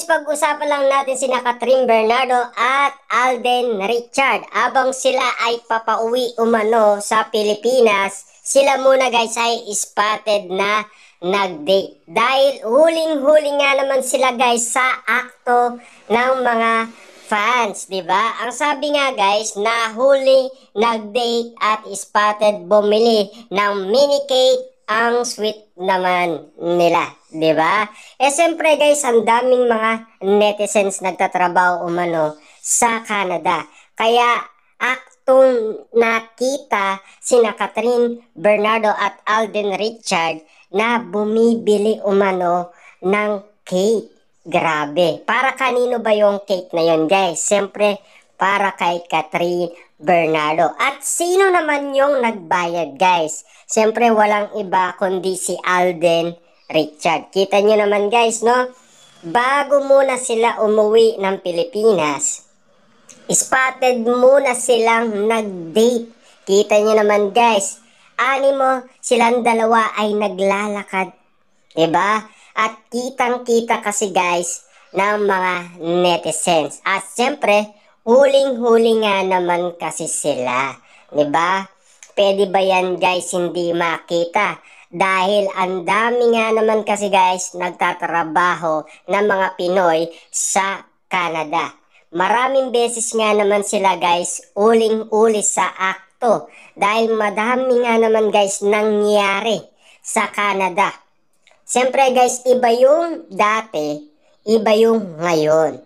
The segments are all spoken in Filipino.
pag-usapan lang natin sina Catherine Bernardo at Alden Richard. Abang sila ay papauwi umano sa Pilipinas, sila muna guys ay spotted na nag-date. Dahil huling-huli nga naman sila guys sa akto ng mga fans, 'di ba? Ang sabi nga guys na huli nag-date at spotted bumili ng mini cake ang sweet naman nila, 'di ba? Siyempre guys, ang daming mga netizens nagtatrabaho umano sa Canada. Kaya aktong nakita sina Catherine Bernardo at Alden Richard na bumibili umano ng cake. Grabe. Para kanino ba yung cake na yon guys? Siyempre, para kay Catherine Bernardo. At sino naman yung nagbayad guys? Siyempre, walang iba kundi si Alden Richard. Kita nyo naman guys, no? Bago muna sila umuwi ng Pilipinas, spotted muna silang nag-date. Kita nyo naman guys, animo silang dalawa ay naglalakad. Diba? At kitang-kita kasi guys ng mga netizens. At siyempre, huling-huli nga naman kasi sila. Diba? Pwede ba yan guys hindi makita? Dahil ang dami nga naman kasi guys nagtatrabaho ng mga Pinoy sa Canada. Maraming beses nga naman sila guys uling-uli sa akto. Dahil madami nga naman guys nangyari sa Canada. Siyempre guys, iba yung dati, iba yung ngayon.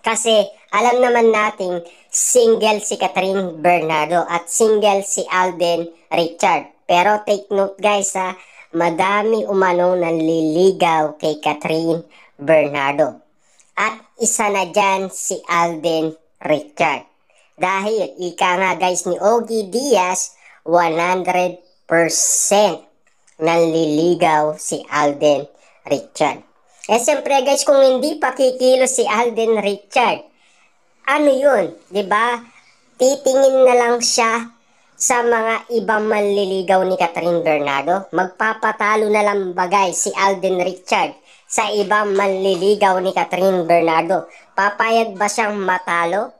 Kasi alam naman nating single si Catherine Bernardo at single si Alden Richard. Pero take note guys ha, madami umanong nanliligaw kay Catherine Bernardo. At isa na dyan si Alden Richard. Dahil ika nga guys ni Ogie Diaz, 100% nanliligaw si Alden Richard. Siyempre guys, kung hindi pa kikilos si Alden Richard, ano yun? 'Di ba? Titingin na lang siya sa mga ibang manliligaw ni Catherine Bernardo. Magpapatalo na lang ba guys si Alden Richard sa ibang manliligaw ni Catherine Bernardo? Papayag ba siyang matalo?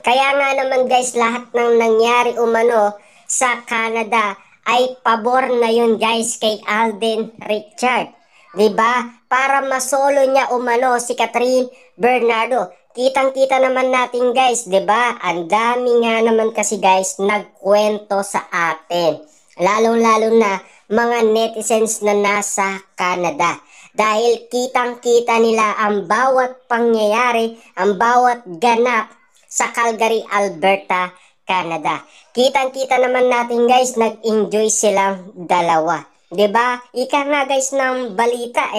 Kaya nga naman guys, lahat ng nangyari umano sa Canada ay pabor na yun guys kay Alden Richard. 'Di ba? Para masolo niya umano si Catherine Bernardo. Kitang-kita naman natin guys, 'di ba? Ang dami nga naman kasi guys nagkwento sa atin. Lalong-lalo na mga netizens na nasa Canada. Dahil kitang-kita nila ang bawat pangyayari, ang bawat ganap sa Calgary, Alberta, Canada. Kitang-kita naman natin guys, nag-enjoy silang dalawa. 'Di ba? Ika nga guys ng balita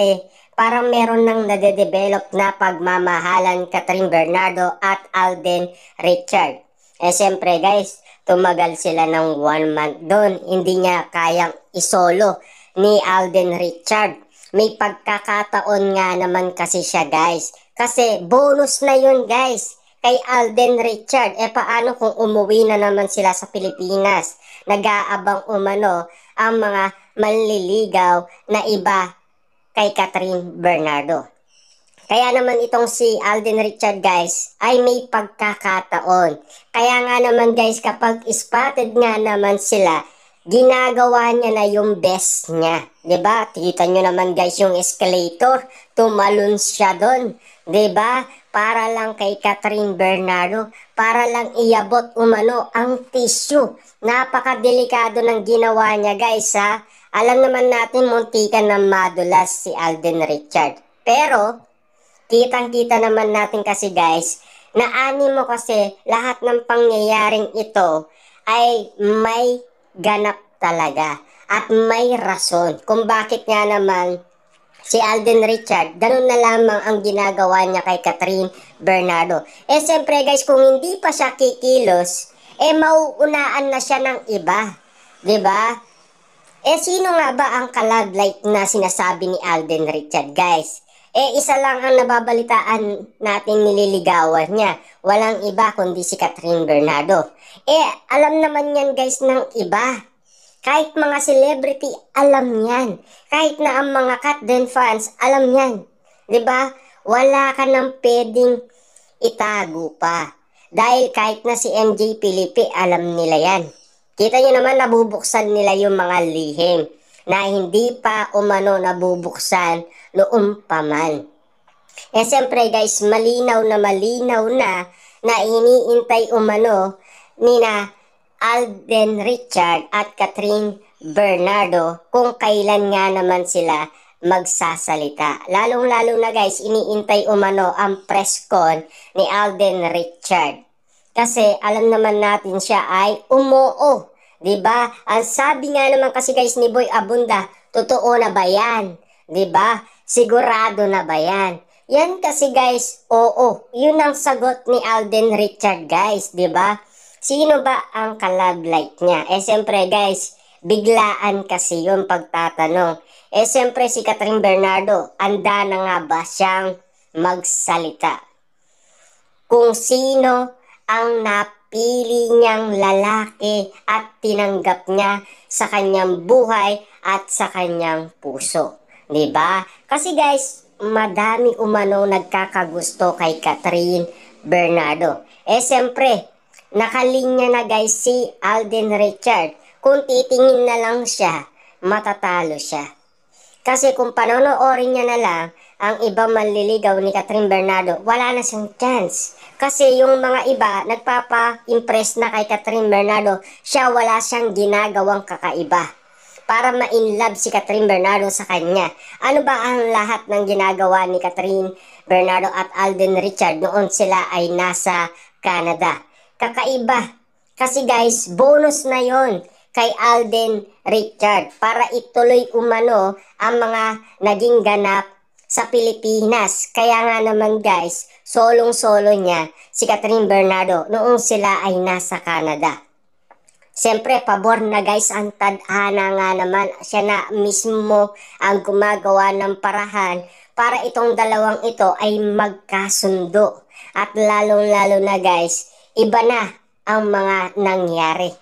parang meron nang nade-develop na pagmamahalan Catherine Bernardo at Alden Richard. Siyempre guys, tumagal sila ng 1 month doon. Hindi niya kayang isolo ni Alden Richard. May pagkakataon nga naman kasi siya guys. Kasi bonus na yun guys kay Alden Richard. Paano kung umuwi na naman sila sa Pilipinas? Nag-aabang umano ang mga manliligaw na iba kay Catherine Bernardo. Kaya naman itong si Alden Richard guys ay may pagkakataon. Kaya nga naman guys, kapag spotted nga naman sila, ginagawa niya na yung best niya. 'Di ba? Kita nyo naman guys yung escalator, tumalon siya doon. 'Di ba? Para lang kay Catherine Bernardo, para lang iabot umano ang tissue. Napakadelikado ng ginawa niya guys ha. Alam naman natin muntikan na madulas si Alden Richard. Pero kitang-kita naman natin kasi guys na animo kasi lahat ng pangyayaring ito ay may ganap talaga at may rason kung bakit nga naman si Alden Richard, ganun na lamang ang ginagawa niya kay Catherine Bernardo. Siyempre guys, kung hindi pa siya kikilos, mauunaan na siya ng iba. 'Di ba? Sino nga ba ang ka-love life na sinasabi ni Alden Richard guys? Isa lang ang nababalitaan natin nililigawan niya. Walang iba kundi si Catherine Bernardo. Alam naman yan guys ng iba. Kahit mga celebrity, alam yan. Kahit na ang mga Kat Den fans, alam yan. 'Di ba? wala ka nang pwedeng itago pa. Dahil kahit na si MJ Filipe, alam nila yan. Kita nyo naman, nabubuksan nila yung mga lihim na hindi pa umano nabubuksan noon pa man. Siyempre guys, malinaw na iniintay umano nina Alden Richard at Catherine Bernardo kung kailan nga naman sila magsasalita. Lalong-lalo na guys, iniintay umano ang press con ni Alden Richard. Kasi alam naman natin siya ay umoo. Diba? Ang sabi nga naman kasi guys ni Boy Abunda, totoo na ba yan? Diba? Sigurado na ba yan? Yan kasi guys, oo. Yun ang sagot ni Alden Richard guys, diba? Sino ba ang ka-love life niya? Siyempre guys, biglaan kasi yung pagtatanong. Siyempre si Catherine Bernardo, anda na nga ba siyang magsalita? Kung sino ang napili niyang lalaki at tinanggap niya sa kanyang buhay at sa kanyang puso. Diba? Kasi guys, madami umano nagkakagusto kay Catherine Bernardo. Siyempre, nakalinya na guys si Alden Richard. Kung titingin na lang siya, matatalo siya. Kasi kung panonoorin niya na lang ang ibang manliligaw ni Catherine Bernardo, wala na siyang chance. Kasi yung mga iba, nagpapa-impress na kay Catherine Bernardo, siya wala siyang ginagawang kakaiba para ma-inlove si Catherine Bernardo sa kanya. Ano ba ang lahat ng ginagawa ni Catherine Bernardo at Alden Richard noon sila ay nasa Canada? Kakaiba. Kasi guys, bonus na yon kay Alden Richard para ituloy umano ang mga naging ganap sa Pilipinas. Kaya nga naman guys, solong-solo niya si Catherine Bernardo noong sila ay nasa Canada. Siyempre, pabor na guys ang tadhana nga naman. Siya na mismo ang gumagawa ng parahan para itong dalawang ito ay magkasundo. At lalong-lalo na guys, iba na ang mga nangyari.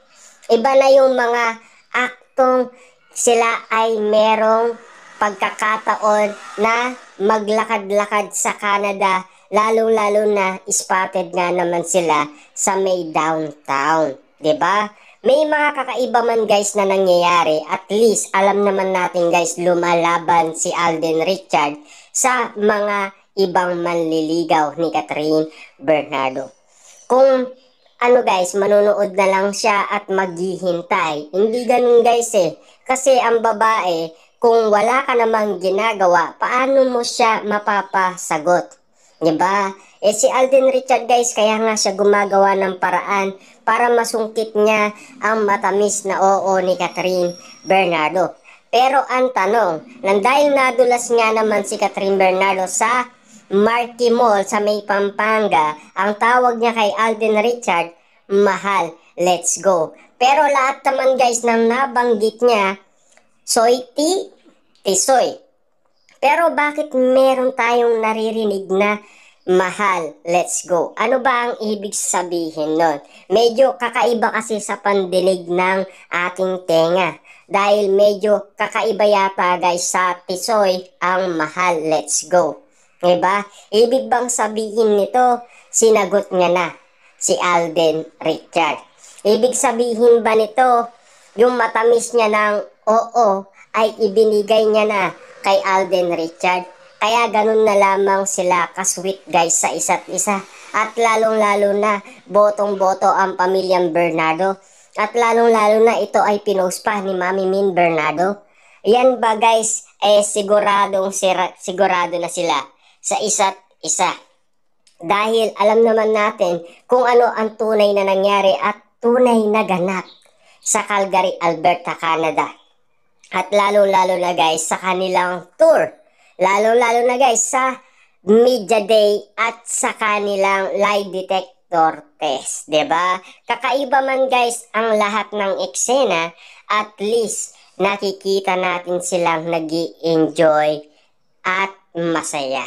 Iba na yung mga aktong sila ay merong pagkakataon na maglakad-lakad sa Canada, lalong-lalo na spotted nga naman sila sa may downtown. 'Di ba? May mga kakaiba man guys na nangyayari. At least alam naman natin guys, lumalaban si Alden Richard sa mga ibang manliligaw ni Catherine Bernardo. Kung ano guys, manonood na lang siya at maghihintay. Hindi ganun guys Kasi ang babae, kung wala ka namang ginagawa, paano mo siya mapapasagot? Diba? Si Alden Richard guys, kaya nga siya gumagawa ng paraan para masungkit niya ang matamis na oo ni Catherine Bernardo. Pero ang tanong, nang dahil nadulas nga naman si Catherine Bernardo sa Marquee Mall sa may Pampanga, ang tawag niya kay Alden Richard, mahal, let's go. Pero lahat naman guys nang nabanggit niya, soy tisoy. Pero bakit meron tayong naririnig na mahal, let's go? Ano ba ang ibig sabihin nun? Medyo kakaiba kasi sa pandinig ng ating tenga. Dahil medyo kakaiba yata guys sa tisoy ang mahal, let's go. Diba? Ibig bang sabihin nito, sinagot niya na si Alden Richard. Ibig sabihin ba nito, yung matamis niya ng oo ay ibinigay niya na kay Alden Richard? Kaya ganun na lamang sila kasweet guys sa isa't isa. At lalong-lalo na botong-boto ang pamilyang Bernardo. At lalong-lalo na ito ay pinost pa ni Mami Min Bernardo. Yan ba guys, sigurado na sila sa isa't isa. Dahil alam naman natin kung ano ang tunay na nangyari at tunay na ganap sa Calgary, Alberta, Canada. At lalo-lalo na guys sa kanilang tour. Lalo-lalo na guys sa Media Day at sa kanilang lie detector test. 'Di ba? Kakaiba man guys ang lahat ng eksena, at least nakikita natin silang nag-i-enjoy at masaya.